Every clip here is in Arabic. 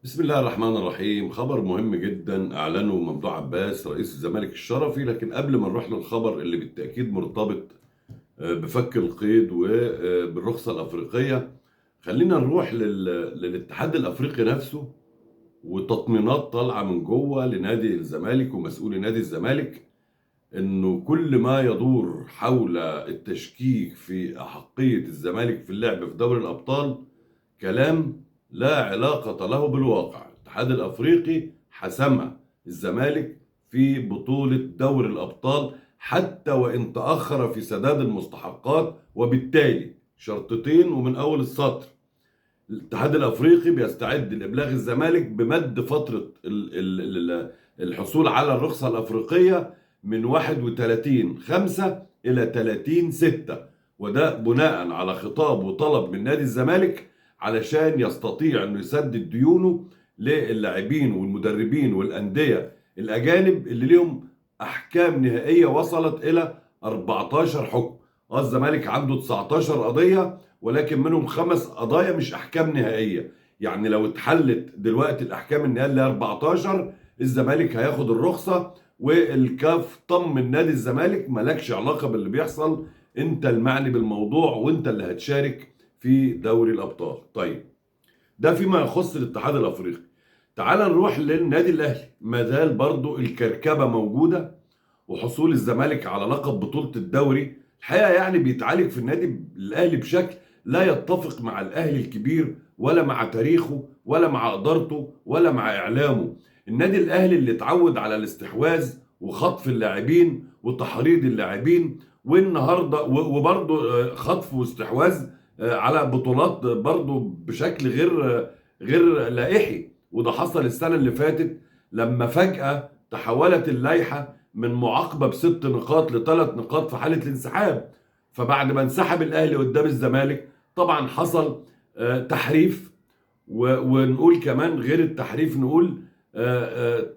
بسم الله الرحمن الرحيم. خبر مهم جدا أعلنه ممدوح عباس رئيس الزمالك الشرفي، لكن قبل ما نروح للخبر اللي بالتأكيد مرتبط بفك القيد وبالرخصة الأفريقية، خلينا نروح للاتحاد الأفريقي نفسه. وتطمينات طالعة من جوه لنادي الزمالك ومسؤولي نادي الزمالك إنه كل ما يدور حول التشكيك في أحقية الزمالك في اللعب في دوري الأبطال كلام لا علاقة له بالواقع. الاتحاد الأفريقي حسمها الزمالك في بطولة دوري الأبطال حتى وإن تأخر في سداد المستحقات، وبالتالي شرطتين ومن أول السطر الاتحاد الأفريقي بيستعد لإبلاغ الزمالك بمد فترة الحصول على الرخصة الأفريقية من 31/5 إلى 30/6، وده بناء على خطاب وطلب من نادي الزمالك علشان يستطيع انه يسدد ديونه للاعبين والمدربين والانديه الاجانب اللي لهم احكام نهائيه وصلت الى 14 حكم. الزمالك عنده 19 قضيه، ولكن منهم 5 قضايا مش احكام نهائيه. يعني لو اتحلت دلوقتي الاحكام النهائيه اللي 14، الزمالك هياخد الرخصه. والكاف طمن نادي الزمالك مالكش علاقه باللي بيحصل، انت المعني بالموضوع وانت اللي هتشارك في دوري الابطال. طيب، ده فيما يخص الاتحاد الافريقي. تعال نروح للنادي الاهلي. ما زال برضو الكركبه موجوده، وحصول الزمالك على لقب بطوله الدوري الحقيقه يعني بيتعالج في النادي الاهلي بشكل لا يتفق مع الاهلي الكبير، ولا مع تاريخه، ولا مع ادارته، ولا مع اعلامه. النادي الاهلي اللي اتعود على الاستحواذ وخطف اللاعبين وتحريض اللاعبين، والنهارده وبرضه خطف واستحواذ على بطولات برضه بشكل غير لائحي. وده حصل السنه اللي فاتت لما فجاه تحولت اللائحه من معاقبه ب6 نقاط ل3 نقاط في حاله الانسحاب. فبعد ما انسحب الاهلي قدام الزمالك طبعا حصل تحريف، ونقول كمان غير التحريف، نقول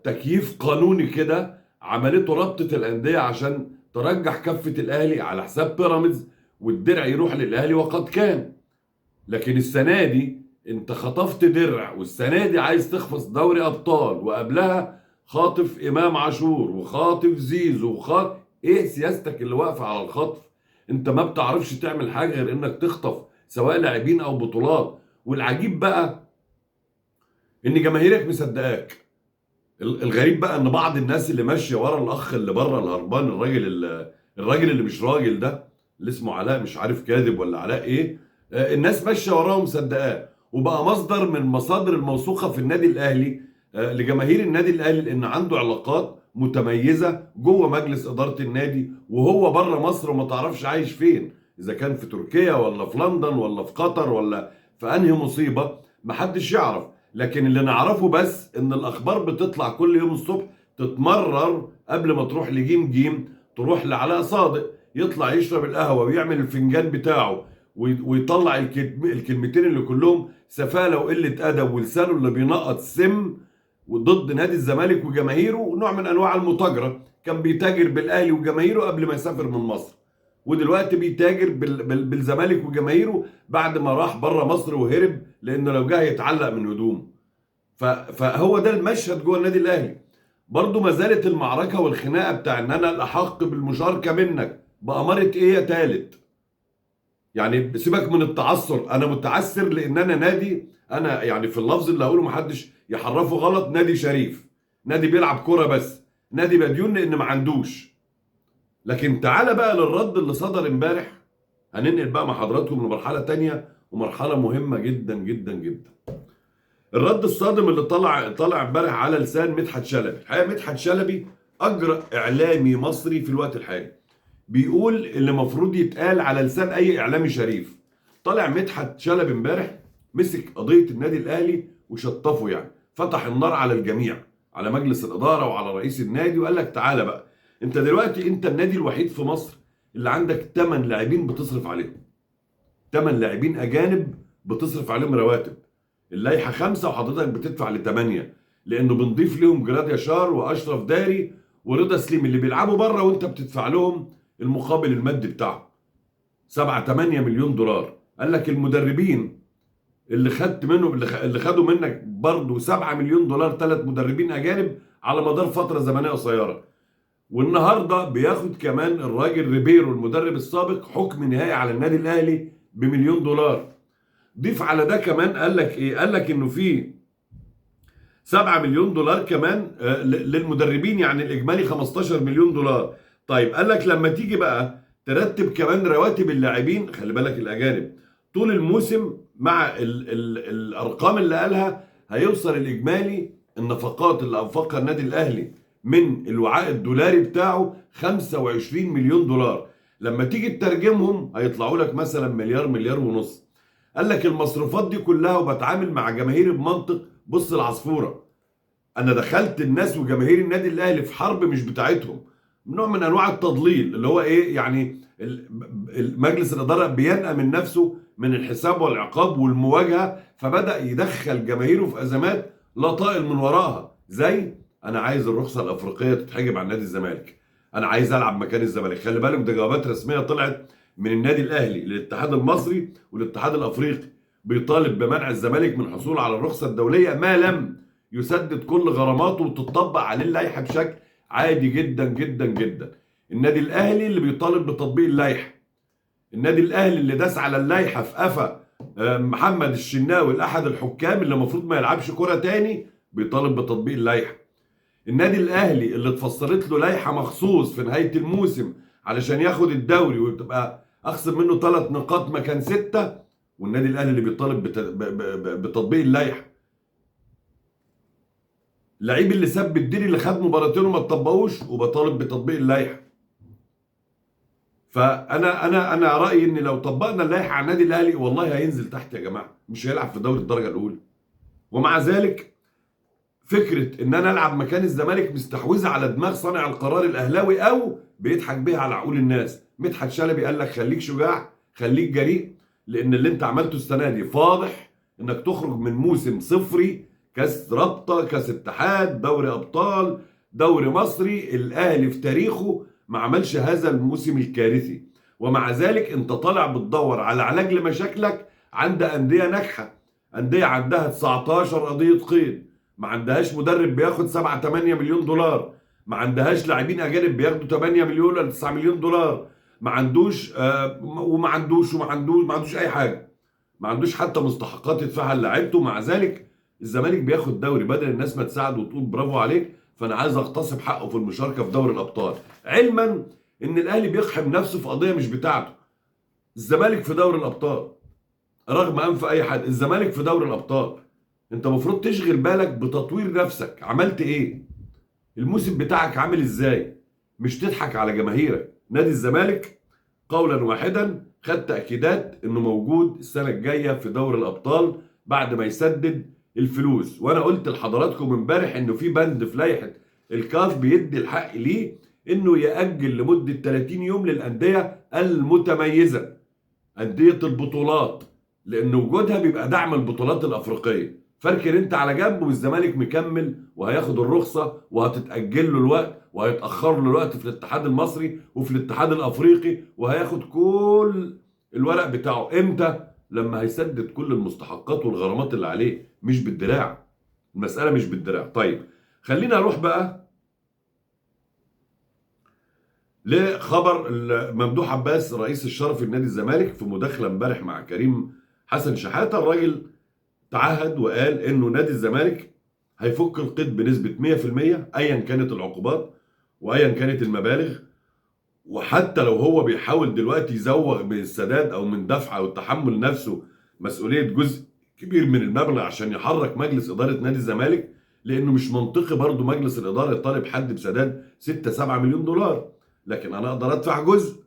تكييف قانوني كده عملته رابطه الانديه عشان ترجح كفه الاهلي على حساب بيراميدز، والدرع يروح للاهلي وقد كان. لكن السنه دي انت خطفت درع، والسنه دي عايز تخفص دوري ابطال، وقبلها خاطف امام عاشور وخاطف زيزو ايه سياستك اللي واقفه على الخطف؟ انت ما بتعرفش تعمل حاجه غير انك تخطف سواء لاعبين او بطولات. والعجيب بقى ان جماهيرك مصدقاك. الغريب بقى ان بعض الناس اللي ماشيه ورا الاخ اللي بره الهربان، الراجل اللي مش راجل ده، اللي اسمه علاء مش عارف كاذب ولا علاء ايه، الناس ماشيه وراه ومصدقاه، وبقى مصدر من مصادر الموثوقه في النادي الاهلي لجماهير النادي الاهلي، لان عنده علاقات متميزه جوه مجلس اداره النادي وهو بره مصر، وما تعرفش عايش فين، اذا كان في تركيا ولا في لندن ولا في قطر ولا في انهي مصيبه، محدش يعرف. لكن اللي نعرفه بس ان الاخبار بتطلع كل يوم الصبح تتمرر قبل ما تروح لجيم جيم، تروح لعلاء صادق يطلع يشرب القهوه ويعمل الفنجان بتاعه ويطلع الكلمتين اللي كلهم سفاله وقله ادب ولسانه اللي بينقط سم وضد نادي الزمالك وجماهيره، نوع من انواع المتاجره. كان بيتاجر بالاهلي وجماهيره قبل ما يسافر من مصر، ودلوقتي بيتاجر بالزمالك وجماهيره بعد ما راح بره مصر وهرب، لانه لو جه يتعلق من هدومه. فهو ده المشهد جوه النادي الاهلي. برضه ما زالت المعركه والخناقه بتاع ان انا الاحق بالمشاركه منك باماره ايه يا تالت. يعني سيبك من التعثر، انا متعثر لان انا نادي، انا يعني في اللفظ اللي هقوله محدش يحرفه غلط، نادي شريف، نادي بيلعب كوره بس، نادي مديون لان ما عندوش. لكن تعالى بقى للرد اللي صدر امبارح. هننقل بقى مع حضراتكم لمرحله تانية ومرحله مهمه جدا جدا جدا. الرد الصادم اللي طلع امبارح على لسان مدحت شلبي. الحقيقه مدحت شلبي اجرأ اعلامي مصري في الوقت الحالي، بيقول اللي المفروض يتقال على لسان اي اعلامي شريف. طلع مدحت شلبي امبارح مسك قضيه النادي الاهلي وشطفه، يعني فتح النار على الجميع، على مجلس الاداره وعلى رئيس النادي، وقال لك تعالى بقى، انت دلوقتي انت النادي الوحيد في مصر اللي عندك 8 لاعبين بتصرف عليهم، 8 لاعبين اجانب بتصرف عليهم رواتب. اللائحه 5 وحضرتك بتدفع ل8، لانه بنضيف لهم جراد ياشار واشرف داري ورضا سليم اللي بيلعبوا بره، وانت بتدفع لهم المقابل المادي بتاعهم 7 8 مليون دولار. قال لك المدربين اللي خدت منهم اللي خدوا منك برضه 7 مليون دولار 3 مدربين اجانب على مدار فتره زمنيه قصيره. والنهارده بياخد كمان الراجل ريبيرو المدرب السابق حكم نهائي على النادي الاهلي بمليون دولار. ضيف على ده كمان قال لك ايه؟ قال لك انه في 7 مليون دولار كمان للمدربين، يعني الاجمالي 15 مليون دولار. طيب قال لك لما تيجي بقى ترتب كمان رواتب اللاعبين، خلي بالك الاجانب طول الموسم مع ال الارقام اللي قالها هيوصل الاجمالي النفقات اللي انفقها النادي الاهلي من الوعاء الدولاري بتاعه 25 مليون دولار. لما تيجي تترجمهم هيطلعوا لك مثلا مليار، مليار ونص. قال لك المصروفات دي كلها وبتعامل مع جماهير بمنطق بص العصفوره. انا دخلت الناس وجماهير النادي الاهلي في حرب مش بتاعتهم، نوع من انواع التضليل اللي هو ايه يعني. مجلس الاداره بينأى من نفسه من الحساب والعقاب والمواجهه، فبدأ يدخل جماهيره في ازمات لا طائل من وراها. زي انا عايز الرخصه الافريقيه تتحجب عن نادي الزمالك، انا عايز العب مكان الزمالك. خلي بالك ده جوابات رسميه طلعت من النادي الاهلي للاتحاد المصري والاتحاد الافريقي بيطالب بمنع الزمالك من الحصول على الرخصه الدوليه ما لم يسدد كل غراماته وتطبق عليه اللائحه بشكل عادي جدا جدا جدا. النادي الاهلي اللي بيطالب بتطبيق اللائحه، النادي الاهلي اللي داس على اللائحه في قفا محمد الشناوي احد الحكام اللي المفروض ما يلعبش كره تاني، بيطالب بتطبيق اللائحه. النادي الاهلي اللي اتفصلت له لائحه مخصوص في نهايه الموسم علشان ياخد الدوري وتبقى اخصم منه 3 نقاط مكان 6، والنادي الاهلي اللي بيطالب بتطبيق اللائحه. اللعيب اللي ساب الديري اللي خد مباراتين وما تطبقوش وبطالب بتطبيق اللائحه. فانا رايي ان لو طبقنا اللائحه على النادي الاهلي والله هينزل تحت يا جماعه، مش هيلعب في دوري الدرجه الاولى. ومع ذلك فكره ان انا العب مكان الزمالك مستحوذه على دماغ صانع القرار الاهلاوي او بيضحك بيها على عقول الناس. مدحت شلبي قال لك خليك شجاع، خليك جريء، لان اللي انت عملته السنه دي فاضح انك تخرج من موسم صفري، كاس رابطه، كاس اتحاد، دوري ابطال، دوري مصري. الاهلي في تاريخه ما عملش هذا الموسم الكارثي، ومع ذلك انت طالع بتدور على علاج لمشاكلك عند انديه ناجحه. انديه عندها 19 قضيه قيد، ما عندهاش مدرب بياخد 7 8 مليون دولار، ما عندهاش لاعبين اجانب بياخدوا 8 مليون ولا 9 مليون دولار، ما عندوش وما عندوش اي حاجه، ما عندوش حتى مستحقات يدفعها للاعيبته. مع ذلك الزمالك بياخد دوري، بدل الناس ما تساعد وتقول برافو عليك فانا عايز اغتصب حقه في المشاركه في دوري الابطال، علما ان الاهلي بيقحم نفسه في قضيه مش بتاعته. الزمالك في دوري الابطال رغم انف اي حد، الزمالك في دوري الابطال. انت المفروض تشغل بالك بتطوير نفسك، عملت ايه؟ الموسم بتاعك عامل ازاي؟ مش تضحك على جماهيرك. نادي الزمالك قولا واحدا خد تأكيدات انه موجود السنة الجاية في دوري الابطال بعد ما يسدد الفلوس. وانا قلت لحضراتكم امبارح انه في بند في لائحة الكاف بيدي الحق ليه انه يأجل لمدة 30 يوم للأندية المتميزة، أندية البطولات، لأن وجودها بيبقى دعم البطولات الأفريقية. فاركن انت على جنب والزمالك مكمل وهياخد الرخصة وهتتأجل له الوقت وهيتأخر له الوقت في الاتحاد المصري وفي الاتحاد الأفريقي، وهياخد كل الورق بتاعه امتى؟ لما هيسدد كل المستحقات والغرامات اللي عليه، مش بالدراع. المسألة مش بالدراع. طيب خلينا نروح بقى لخبر ممدوح عباس رئيس الشرفي لنادي الزمالك في مداخلة امبارح مع كريم حسن شحاتة. الراجل تعهد وقال انه نادي الزمالك هيفك القيد بنسبة 100% ايا كانت العقوبات وايا كانت المبالغ، وحتى لو هو بيحاول دلوقتي يزوغ من السداد او من دفع او تحمل نفسه مسؤولية جزء كبير من المبلغ عشان يحرك مجلس ادارة نادي الزمالك، لانه مش منطقي برضو مجلس الادارة يطالب حد بسداد 6 7 مليون دولار، لكن انا اقدر ادفع جزء.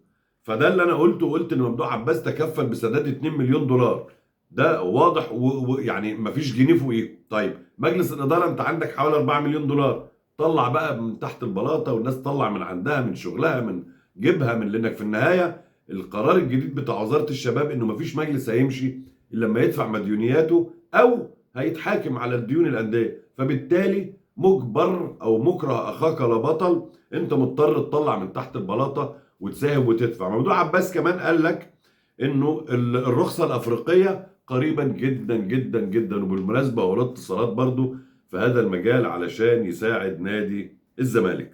فده اللي انا قلته، وقلت ان ممدوح عباس تكفل بسداد 2 مليون دولار، ده واضح ويعني مفيش جنيه فوقيه. طيب مجلس الاداره انت عندك حوالي 4 مليون دولار، طلع بقى من تحت البلاطه والناس تطلع من عندها من شغلها من جيبها، من لانك في النهايه القرار الجديد بتاع وزاره الشباب انه مفيش مجلس هيمشي الا لما يدفع مديونياته او هيتحاكم على الديون الانديه، فبالتالي مجبر او مكره اخاك لا بطل، انت مضطر تطلع من تحت البلاطه وتساهم وتدفع. ممدوح عباس كمان قال لك انه الرخصه الافريقيه قريبا جدا جدا جدا. وبالمناسبة هو له اتصالات برضو في هذا المجال علشان يساعد نادي الزمالك.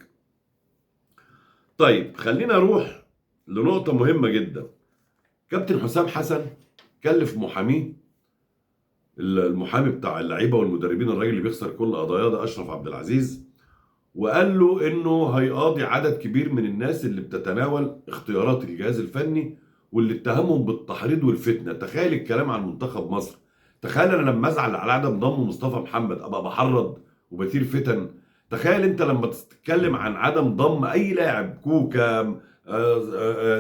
طيب خلينا نروح لنقطة مهمة جدا. كابتن حسام حسن كلف محاميه، المحامي بتاع اللعيبة والمدربين، الراجل اللي بيخسر كل قضاياه ده، أشرف عبد العزيز، وقال له انه هيقاضي عدد كبير من الناس اللي بتتناول اختيارات الجهاز الفني واللي اتهمهم بالتحريض والفتنه. تخيل الكلام عن منتخب مصر. تخيل انا لما ازعل على عدم ضم مصطفى محمد ابقى بحرض وبثير فتن. تخيل انت لما تتكلم عن عدم ضم اي لاعب، كوكا،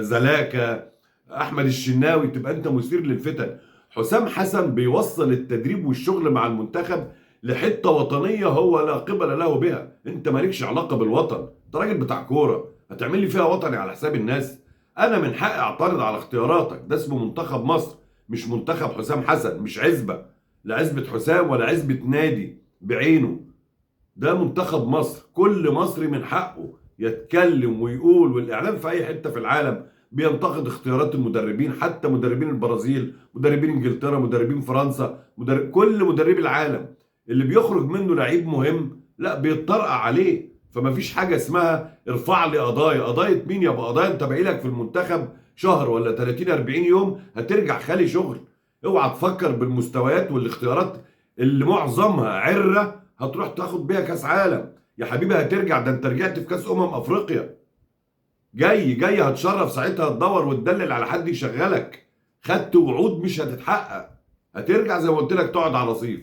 زلاكا، احمد الشناوي، تبقى انت مثير للفتن. حسام حسن بيوصل التدريب والشغل مع المنتخب لحته وطنيه هو لا قبل له بها. انت مالكش علاقه بالوطن، انت راجل بتاع كوره، هتعمل لي فيها وطني على حساب الناس؟ انا من حقي اعترض على اختياراتك. ده اسمه منتخب مصر، مش منتخب حسام حسن، مش عزبه، لا عزبه حسام ولا عزبه نادي بعينه. ده منتخب مصر. كل مصري من حقه يتكلم ويقول، والاعلام في اي حته في العالم بينتقد اختيارات المدربين، حتى مدربين البرازيل، مدربين انجلترا، مدربين فرنسا، كل مدربي العالم. اللي بيخرج منه لعيب مهم لا بيتطرقع عليه. فما فيش حاجه اسمها ارفع لي قضايا. قضايا مين يا ابو قضايا؟ انت باقي لك في المنتخب شهر ولا 30 40 يوم هترجع خالي شغل. اوعى تفكر بالمستويات والاختيارات اللي معظمها عره هتروح تاخد بيها كاس عالم. يا حبيبي هترجع، ده انت رجعت في كاس افريقيا. جاي هتشرف ساعتها، تدور وتدلل على حد يشغلك. خدت وعود مش هتتحقق، هترجع زي ما قلت لك تقعد على رصيف.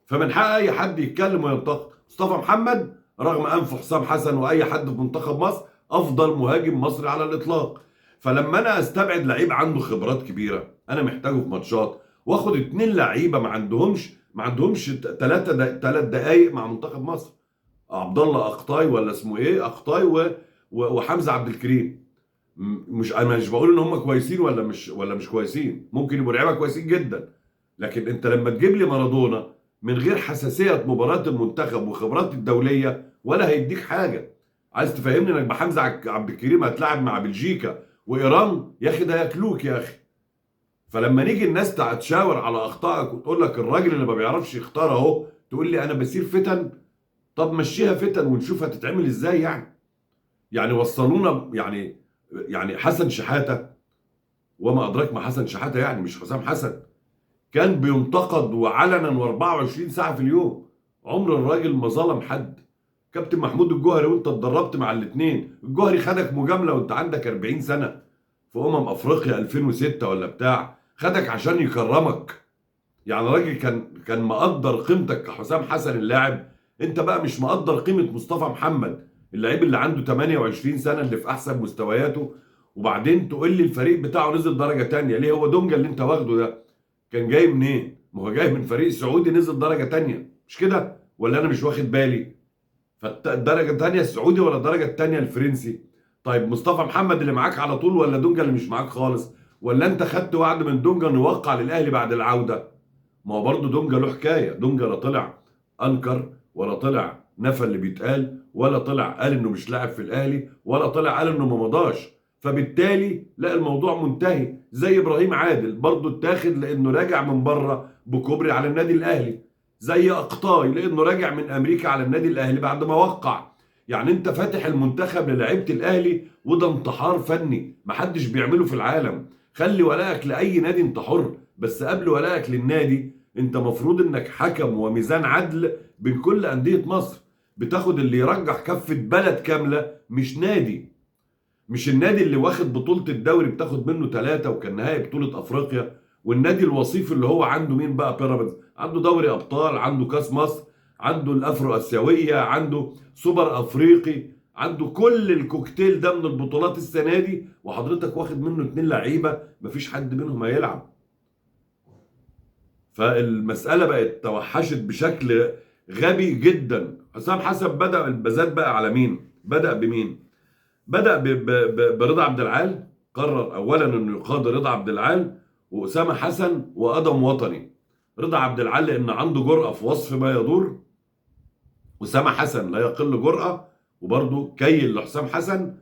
فمن حق اي حد يتكلم وينتقد. مصطفى محمد رغم انف حسام حسن واي حد في منتخب مصر افضل مهاجم مصري على الاطلاق. فلما انا استبعد لعيب عنده خبرات كبيره انا محتاجه في ماتشات، واخد 2 لعيبه ما عندهمش 3 دقايق مع منتخب مصر، عبد الله اقطاي ولا اسمه ايه، اقطاي وحمزه عبد الكريم. مش انا مش بقول ان هم كويسين ولا مش كويسين، ممكن يبقوا لعيبه كويسين جدا، لكن انت لما تجيب لي مارادونا من غير حساسيه مباراه المنتخب وخبرات الدوليه ولا هيديك حاجه. عايز تفهمني انك بحمزه عبد الكريم هتلاعب مع بلجيكا وايران؟ يا اخي ده ياكلوك يا اخي. فلما نيجي الناس تشاور على اخطائك وتقول لك الراجل اللي ما بيعرفش يختار اهو، تقول لي انا بسير فتن. طب مشيها فتن ونشوف هتتعمل ازاي. يعني وصلونا يعني حسن شحاته، وما ادراك ما حسن شحاته، يعني مش حسام حسن، كان بينتقد وعلنا و24 ساعه في اليوم. عمر الراجل ما ظلم حد. كابتن محمود الجوهري وانت اتدربت مع الاثنين، الجوهري خدك مجامله وانت عندك 40 سنه في افريقيا 2006 ولا بتاع، خدك عشان يكرمك. يعني راجل كان مقدر قيمتك كحسام حسن اللاعب. انت بقى مش مقدر قيمه مصطفى محمد اللاعب اللي عنده 28 سنه اللي في احسن مستوياته. وبعدين تقول لي الفريق بتاعه نزل درجه تانية ليه؟ هو دونجا اللي انت واخده ده كان جاي منين؟ ما هو جاي من فريق سعودي نزل درجه تانية، مش كده؟ ولا انا مش واخد بالي؟ فالدرجه الثانيه السعودي ولا الدرجه الثانيه الفرنسي؟ طيب مصطفى محمد اللي معاك على طول ولا دونجا اللي مش معاك خالص؟ ولا انت خدت وعد من دونجا انه يوقع للاهلي بعد العوده؟ ما هو برضه دونجا له حكايه. دونجا لا طلع انكر ولا طلع نفى اللي بيتقال ولا طلع قال انه مش لاعب في الاهلي ولا طلع قال انه ما مضاش. فبالتالي لا الموضوع منتهي. زي ابراهيم عادل برضه اتاخد لانه راجع من بره بكوبري على النادي الاهلي. زي اقطاي لانه راجع من امريكا على النادي الاهلي بعد ما وقع. يعني انت فاتح المنتخب للاعيبه الاهلي، وده انتحار فني محدش بيعمله في العالم. خلي ولائك لاي نادي انت حر، بس قبل ولائك للنادي انت مفروض انك حكم وميزان عدل بين كل انديه مصر. بتاخد اللي يرجح كفه بلد كامله، مش نادي. مش النادي اللي واخد بطوله الدوري بتاخد منه 3 وكان نهائي بطوله افريقيا، والنادي الوصيف اللي هو عنده مين بقى؟ بيراميدز. عنده دوري ابطال، عنده كاس مصر، عنده الافرو اسيويه، عنده سوبر افريقي، عنده كل الكوكتيل ده من البطولات السنه دي، وحضرتك واخد منه 2 لعيبه مفيش حد منهم هيلعب. فالمساله بقت توحشت بشكل غبي جدا. حسام حسن بدا البذات بقى على مين؟ بدا بمين؟ بدأ برضا عبد العال. قرر اولا انه يقاضي رضا عبد العال واسامه حسن وادم وطني. رضا عبد العال لان عنده جرأة في وصف ما يدور، اسامه حسن لا يقل جرأة وبرضه كيل لحسام حسن،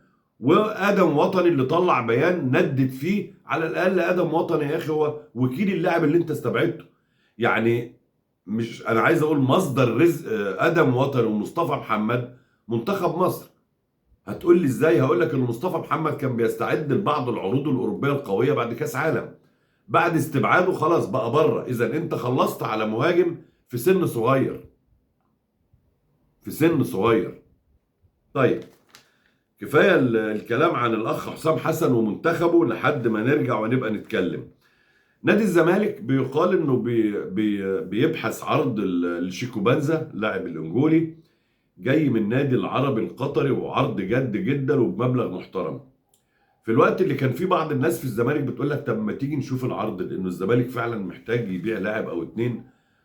وادم وطني اللي طلع بيان ندد فيه. على الاقل ادم وطني يا اخي هو وكيل اللاعب اللي انت استبعدته. يعني مش انا عايز اقول مصدر رزق ادم وطني ومصطفى محمد منتخب مصر. هتقول لي ازاي؟ هقول لك ان مصطفى محمد كان بيستعد لبعض العروض الاوروبيه القويه بعد كاس عالم. بعد استبعاده خلاص بقى بره. اذا انت خلصت على مهاجم في سن صغير، في سن صغير. طيب كفايه الكلام عن الاخ حسام حسن ومنتخبه لحد ما نرجع ونبقى نتكلم. نادي الزمالك بيقال انه بيبحث عرض الشيكو بانزا لاعب الانجولي، جاي من نادي العربي القطري، وعرض جد جدا وبمبلغ محترم. في الوقت اللي كان فيه بعض الناس في الزمالك بتقول لك طب ما تيجي نشوف العرض، لانه الزمالك فعلا محتاج يبيع لاعب او اتنين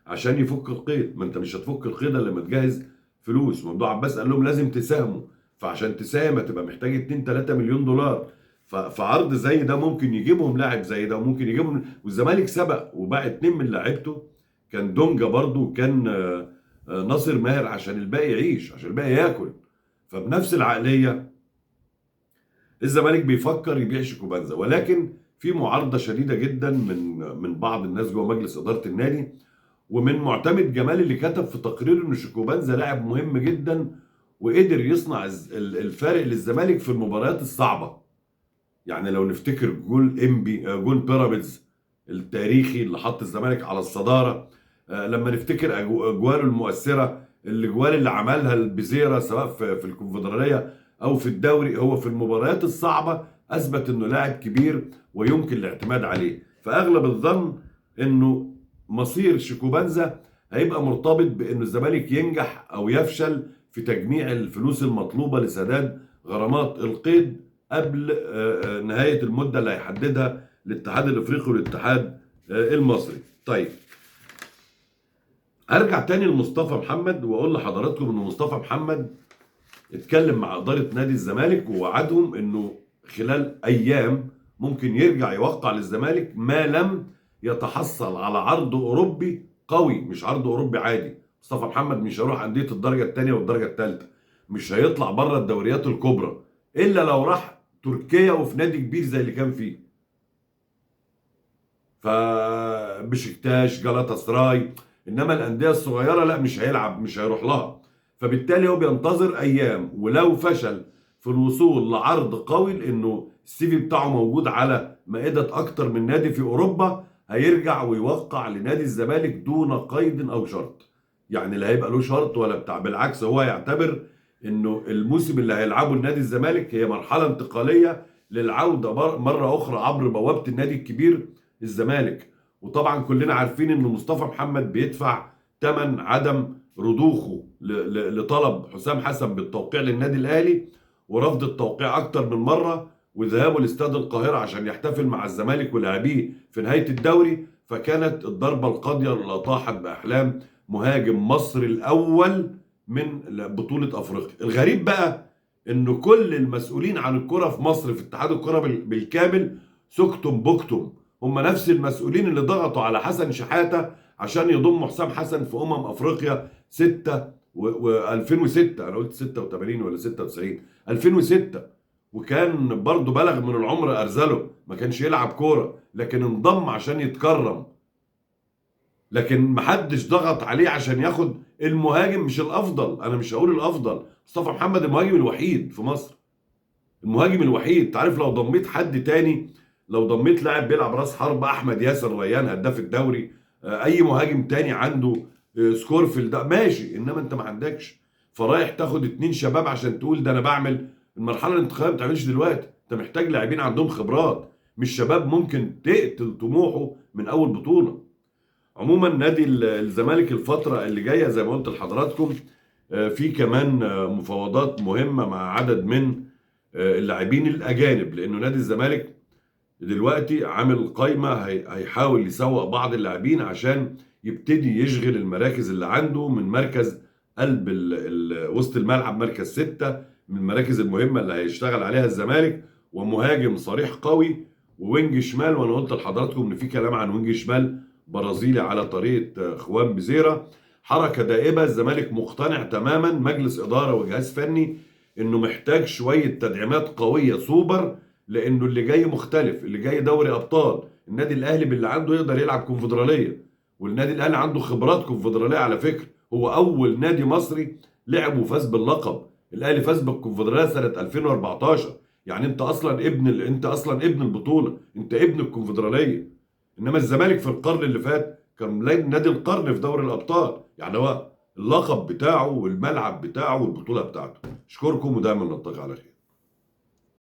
عشان يفك القيد. ما انت مش هتفك القيد الا لما تجهز فلوس. ممدوح عباس قال لهم لازم تساهموا، فعشان تساهم هتبقى محتاج 2 3 مليون دولار. فعرض زي ده ممكن يجيبهم لاعب زي ده، وممكن يجيبهم. والزمالك سبق وباع 2 من لاعيبته، كان دونجا برضو وكان ناصر ماهر، عشان الباقي يعيش، عشان الباقي ياكل. فبنفس العقليه الزمالك بيفكر يبيع شيكوبانزا، ولكن في معارضه شديده جدا من بعض الناس جوه مجلس اداره النادي، ومن معتمد جمال اللي كتب في تقرير ان شيكوبانزا لاعب مهم جدا وقدر يصنع الفارق للزمالك في المباريات الصعبه. يعني لو نفتكر جول انبي، جول بيراميدز التاريخي اللي حط الزمالك على الصداره، لما نفتكر اجواله المؤثره، الاجوال اللي عملها البزيره سواء في الكونفدراليه او في الدوري، هو في المباريات الصعبه اثبت انه لاعب كبير ويمكن الاعتماد عليه. فاغلب الظن انه مصير شيكوبانزا هيبقى مرتبط بانه الزمالك ينجح او يفشل في تجميع الفلوس المطلوبه لسداد غرامات القيد قبل نهايه المده اللي هيحددها الاتحاد الافريقي والاتحاد المصري. طيب ارجع تاني لمصطفى محمد واقول لحضراتكم ان مصطفى محمد اتكلم مع اداره نادي الزمالك ووعدهم انه خلال ايام ممكن يرجع يوقع للزمالك ما لم يتحصل على عرض اوروبي قوي، مش عرض اوروبي عادي. مصطفى محمد مش هيروح انديه الدرجه الثانيه والدرجه الثالثه، مش هيطلع بره الدوريات الكبرى الا لو راح تركيا وفي نادي كبير زي اللي كان فيه. فبشكتاش، جالاتا سراي، انما الانديه الصغيره لا، مش هيلعب، مش هيروح لها. فبالتالي هو بينتظر ايام، ولو فشل في الوصول لعرض قوي لانه السي في بتاعه موجود على مائده اكتر من نادي في اوروبا، هيرجع ويوقع لنادي الزمالك دون قيد او شرط. يعني لا هيبقى له شرط ولا بتاع، بالعكس هو يعتبر انه الموسم اللي هيلعبه النادي الزمالك هي مرحله انتقاليه للعوده مره اخرى عبر بوابه النادي الكبير الزمالك. وطبعا كلنا عارفين ان مصطفى محمد بيدفع ثمن عدم رضوخه لطلب حسام حسن بالتوقيع للنادي الاهلي، ورفض التوقيع اكتر من مره، وذهابه لاستاد القاهره عشان يحتفل مع الزمالك ولاعبيه في نهايه الدوري. فكانت الضربه القاضيه اللي طاحت باحلام مهاجم مصر الاول من بطوله افريقيا. الغريب بقى انه كل المسؤولين عن الكره في مصر في اتحاد الكره بالكامل سكتم بكتم. هم نفس المسؤولين اللي ضغطوا على حسن شحاته عشان يضم حسام حسن في افريقيا 6 و2006. انا قلت 86 ولا 96؟ 2006. وكان برضه بلغ من العمر ارزله، ما كانش يلعب كوره لكن انضم عشان يتكرم. لكن محدش ضغط عليه عشان ياخد المهاجم مش الافضل. انا مش هقول الافضل، مصطفى محمد المهاجم الوحيد في مصر، المهاجم الوحيد. تعرف لو ضميت حد تاني، لو ضميت لاعب بيلعب راس حرب احمد ياسر ريان هداف الدوري، اي مهاجم تاني عنده سكور في ده ماشي، انما انت ما عندكش. فرايح تاخد 2 شباب عشان تقول ده انا بعمل. المرحله الانتقاليه ما بتعملش دلوقتي، انت محتاج لاعبين عندهم خبرات، مش شباب ممكن تقتل طموحه من اول بطوله. عموما نادي الزمالك الفتره اللي جايه زي ما قلت لحضراتكم في كمان مفاوضات مهمه مع عدد من اللاعبين الاجانب، لانه نادي الزمالك دلوقتي عامل قايمه هيحاول يسوق بعض اللاعبين عشان يبتدي يشغل المراكز اللي عنده، من مركز قلب وسط الملعب مركز 6، من المراكز المهمه اللي هيشتغل عليها الزمالك، ومهاجم صريح قوي، ووينج شمال. وانا قلت لحضراتكم ان في كلام عن وينج شمال برازيلي على طريقه خوان بيزيرا. حركه دائبه، الزمالك مقتنع تماما، مجلس اداره وجهاز فني، انه محتاج شويه تدعيمات قويه سوبر، لانه اللي جاي مختلف، اللي جاي دوري ابطال. النادي الاهلي باللي عنده يقدر يلعب كونفدراليه، والنادي الاهلي عنده خبرات كونفدراليه على فكره. هو اول نادي مصري لعب وفاز باللقب. الاهلي فاز بالكونفدراليه سنه 2014. يعني انت اصلا ابن البطوله، انت ابن الكونفدراليه. انما الزمالك في القرن اللي فات كان نادي القرن في دوري الابطال. يعني هو اللقب بتاعه والملعب بتاعه والبطوله بتاعته. اشكركم ودايما نلتقي على خير.